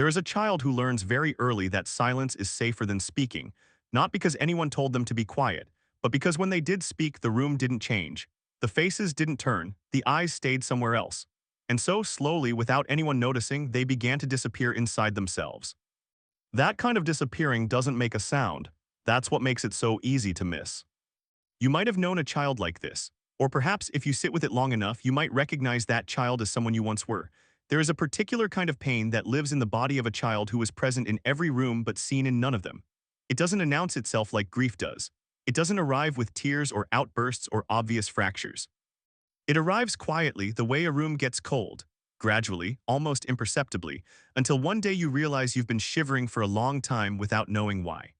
There is a child who learns very early that silence is safer than speaking, not because anyone told them to be quiet, but because when they did speak, the room didn't change. The faces didn't turn, the eyes stayed somewhere else. And so, slowly, without anyone noticing, they began to disappear inside themselves. That kind of disappearing doesn't make a sound. That's what makes it so easy to miss. You might have known a child like this, or perhaps if you sit with it long enough, you might recognize that child as someone you once were. There is a particular kind of pain that lives in the body of a child who was present in every room but seen in none of them. It doesn't announce itself like grief does. It doesn't arrive with tears or outbursts or obvious fractures. It arrives quietly the way a room gets cold, gradually, almost imperceptibly, until one day you realize you've been shivering for a long time without knowing why.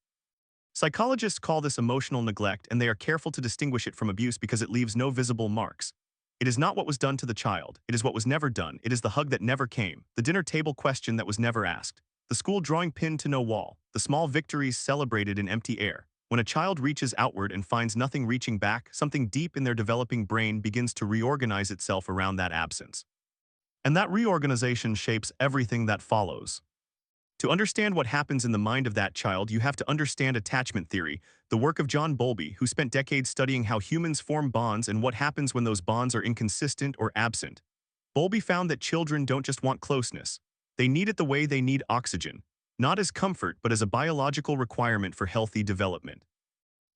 Psychologists call this emotional neglect, and they are careful to distinguish it from abuse because it leaves no visible marks. It is not what was done to the child, it is what was never done, it is the hug that never came, the dinner table question that was never asked, the school drawing pinned to no wall, the small victories celebrated in empty air. When a child reaches outward and finds nothing reaching back, something deep in their developing brain begins to reorganize itself around that absence. And that reorganization shapes everything that follows. To understand what happens in the mind of that child, you have to understand attachment theory, the work of John Bowlby, who spent decades studying how humans form bonds and what happens when those bonds are inconsistent or absent. Bowlby found that children don't just want closeness. They need it the way they need oxygen, not as comfort but as a biological requirement for healthy development.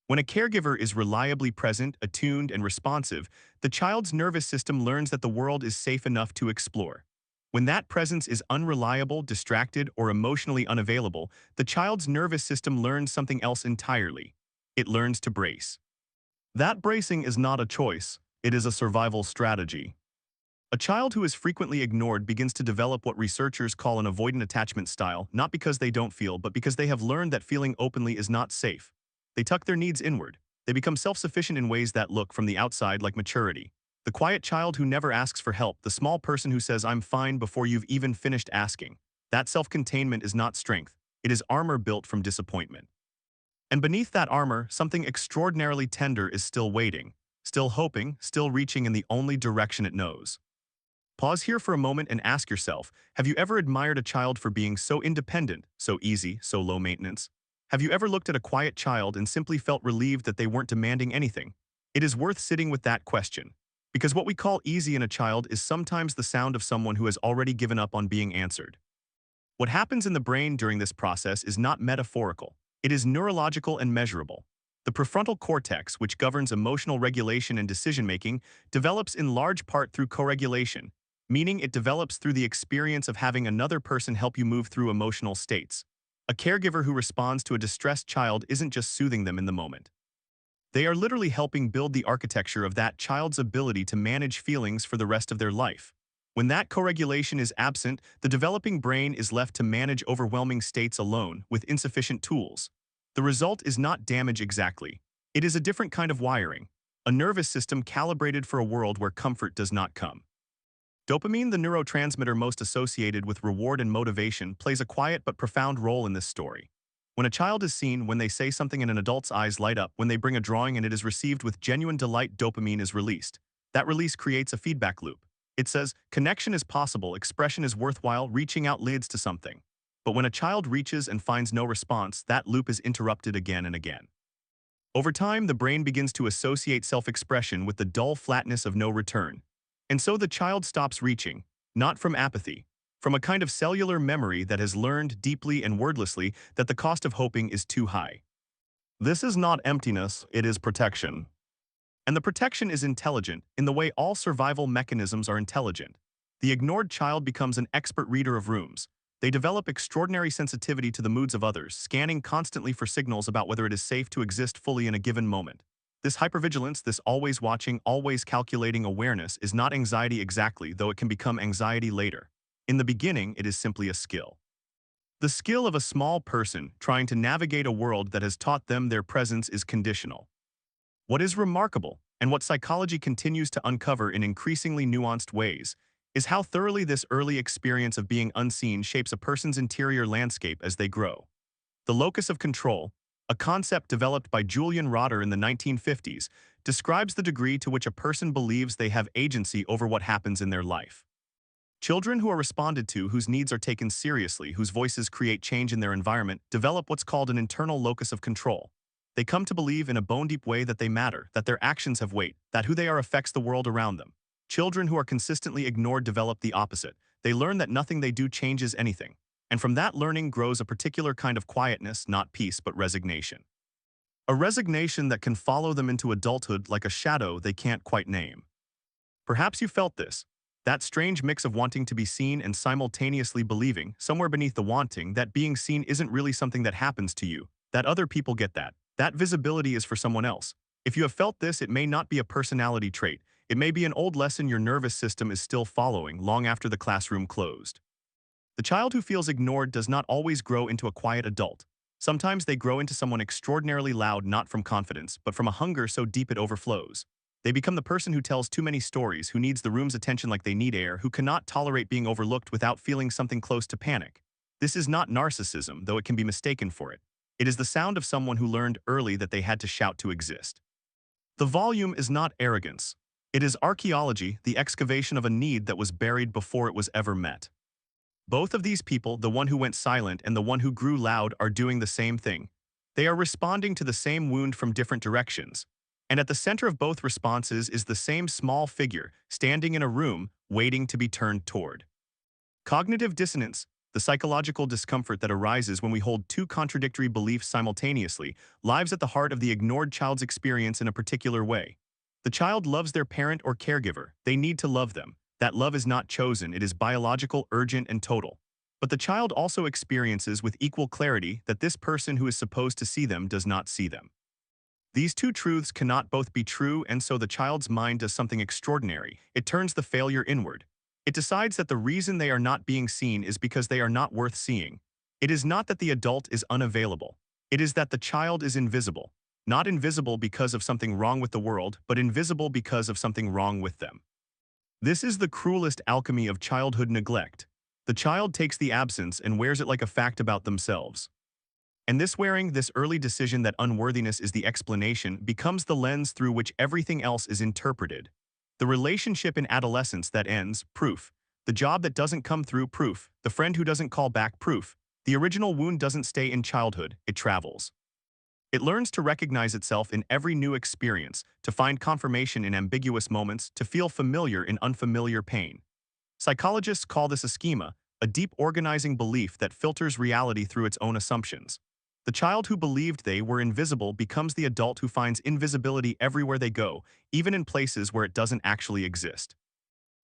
When a caregiver is reliably present, attuned, and responsive, the child's nervous system learns that the world is safe enough to explore. When that presence is unreliable, distracted, or emotionally unavailable, the child's nervous system learns something else entirely. It learns to brace. That bracing is not a choice, it is a survival strategy. A child who is frequently ignored begins to develop what researchers call an avoidant attachment style, not because they don't feel, but because they have learned that feeling openly is not safe. They tuck their needs inward. They become self-sufficient in ways that look, from the outside, like maturity. The quiet child who never asks for help, the small person who says, "I'm fine," before you've even finished asking. That self-containment is not strength. It is armor built from disappointment. And beneath that armor, something extraordinarily tender is still waiting, still hoping, still reaching in the only direction it knows. Pause here for a moment and ask yourself, have you ever admired a child for being so independent, so easy, so low maintenance? Have you ever looked at a quiet child and simply felt relieved that they weren't demanding anything? It is worth sitting with that question. Because what we call easy in a child is sometimes the sound of someone who has already given up on being answered. What happens in the brain during this process is not metaphorical. It is neurological and measurable. The prefrontal cortex, which governs emotional regulation and decision-making, develops in large part through co-regulation, meaning it develops through the experience of having another person help you move through emotional states. A caregiver who responds to a distressed child isn't just soothing them in the moment. They are literally helping build the architecture of that child's ability to manage feelings for the rest of their life. When that co-regulation is absent, the developing brain is left to manage overwhelming states alone with insufficient tools. The result is not damage exactly. It is a different kind of wiring, a nervous system calibrated for a world where comfort does not come. Dopamine, the neurotransmitter most associated with reward and motivation, plays a quiet but profound role in this story. When a child is seen, when they say something and an adult's eyes light up, when they bring a drawing and it is received with genuine delight, dopamine is released. That release creates a feedback loop. It says, connection is possible, expression is worthwhile, reaching out leads to something. But when a child reaches and finds no response, that loop is interrupted again and again. Over time, the brain begins to associate self-expression with the dull flatness of no return. And so the child stops reaching, not from apathy, from a kind of cellular memory that has learned deeply and wordlessly that the cost of hoping is too high. This is not emptiness, it is protection. And the protection is intelligent, in the way all survival mechanisms are intelligent. The ignored child becomes an expert reader of rooms. They develop extraordinary sensitivity to the moods of others, scanning constantly for signals about whether it is safe to exist fully in a given moment. This hypervigilance, this always watching, always calculating awareness is not anxiety exactly, though it can become anxiety later. In the beginning, it is simply a skill. The skill of a small person trying to navigate a world that has taught them their presence is conditional. What is remarkable, and what psychology continues to uncover in increasingly nuanced ways, is how thoroughly this early experience of being unseen shapes a person's interior landscape as they grow. The locus of control, a concept developed by Julian Rotter in the 1950s, describes the degree to which a person believes they have agency over what happens in their life. Children who are responded to, whose needs are taken seriously, whose voices create change in their environment, develop what's called an internal locus of control. They come to believe in a bone-deep way that they matter, that their actions have weight, that who they are affects the world around them. Children who are consistently ignored develop the opposite. They learn that nothing they do changes anything. And from that learning grows a particular kind of quietness, not peace, but resignation. A resignation that can follow them into adulthood like a shadow they can't quite name. Perhaps you felt this. That strange mix of wanting to be seen and simultaneously believing, somewhere beneath the wanting, that being seen isn't really something that happens to you, that other people get that. That visibility is for someone else. If you have felt this, it may not be a personality trait. It may be an old lesson your nervous system is still following long after the classroom closed. The child who feels ignored does not always grow into a quiet adult. Sometimes they grow into someone extraordinarily loud, not from confidence, but from a hunger so deep it overflows. They become the person who tells too many stories, who needs the room's attention like they need air, who cannot tolerate being overlooked without feeling something close to panic. This is not narcissism, though it can be mistaken for it. It is the sound of someone who learned early that they had to shout to exist. The volume is not arrogance. It is archaeology, the excavation of a need that was buried before it was ever met. Both of these people, the one who went silent and the one who grew loud, are doing the same thing. They are responding to the same wound from different directions. And at the center of both responses is the same small figure, standing in a room, waiting to be turned toward. Cognitive dissonance, the psychological discomfort that arises when we hold two contradictory beliefs simultaneously, lies at the heart of the ignored child's experience in a particular way. The child loves their parent or caregiver. They need to love them. That love is not chosen, it is biological, urgent, and total. But the child also experiences with equal clarity that this person who is supposed to see them does not see them. These two truths cannot both be true, and so the child's mind does something extraordinary. It turns the failure inward. It decides that the reason they are not being seen is because they are not worth seeing. It is not that the adult is unavailable. It is that the child is invisible. Not invisible because of something wrong with the world, but invisible because of something wrong with them. This is the cruelest alchemy of childhood neglect. The child takes the absence and wears it like a fact about themselves. And this wearing, this early decision that unworthiness is the explanation, becomes the lens through which everything else is interpreted. The relationship in adolescence that ends, proof. The job that doesn't come through, proof. The friend who doesn't call back, proof. The original wound doesn't stay in childhood, it travels. It learns to recognize itself in every new experience, to find confirmation in ambiguous moments, to feel familiar in unfamiliar pain. Psychologists call this a schema, a deep organizing belief that filters reality through its own assumptions. The child who believed they were invisible becomes the adult who finds invisibility everywhere they go, even in places where it doesn't actually exist.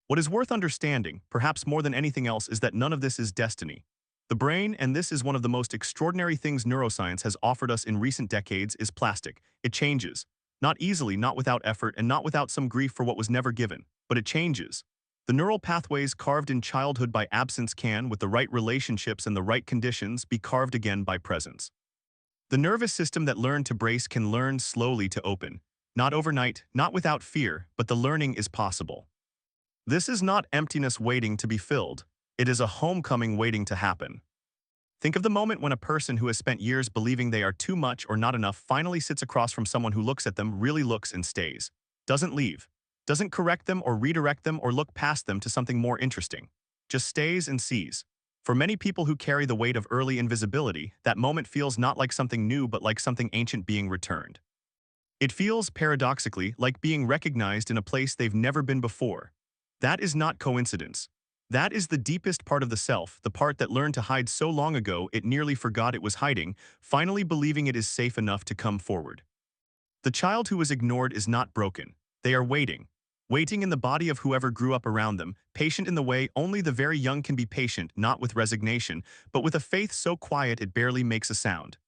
What is worth understanding, perhaps more than anything else, is that none of this is destiny. The brain, and this is one of the most extraordinary things neuroscience has offered us in recent decades, is plastic. It changes. Not easily, not without effort, and not without some grief for what was never given, but it changes. The neural pathways carved in childhood by absence can, with the right relationships and the right conditions, be carved again by presence. The nervous system that learned to brace can learn slowly to open. Not overnight, not without fear, but the learning is possible. This is not emptiness waiting to be filled. It is a homecoming waiting to happen. Think of the moment when a person who has spent years believing they are too much or not enough finally sits across from someone who looks at them, really looks, and stays. Doesn't leave. Doesn't correct them or redirect them or look past them to something more interesting. Just stays and sees. For many people who carry the weight of early invisibility, that moment feels not like something new but like something ancient being returned. It feels, paradoxically, like being recognized in a place they've never been before. That is not coincidence. That is the deepest part of the self, the part that learned to hide so long ago it nearly forgot it was hiding, finally believing it is safe enough to come forward. The child who was ignored is not broken. They are waiting. Waiting in the body of whoever grew up around them, patient in the way only the very young can be patient, not with resignation, but with a faith so quiet it barely makes a sound.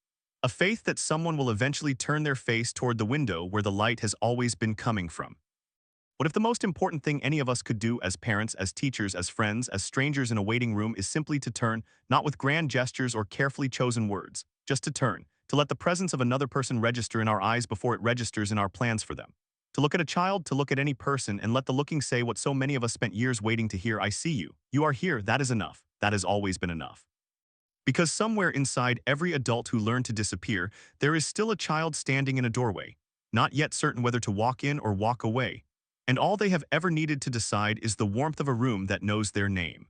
A faith that someone will eventually turn their face toward the window where the light has always been coming from. What if the most important thing any of us could do as parents, as teachers, as friends, as strangers in a waiting room is simply to turn, not with grand gestures or carefully chosen words, just to turn, to let the presence of another person register in our eyes before it registers in our plans for them. To look at a child, to look at any person, and let the looking say what so many of us spent years waiting to hear: I see you. You are here. That is enough. That has always been enough. Because somewhere inside every adult who learned to disappear, there is still a child standing in a doorway, not yet certain whether to walk in or walk away. and all they have ever needed to decide is the warmth of a room that knows their name.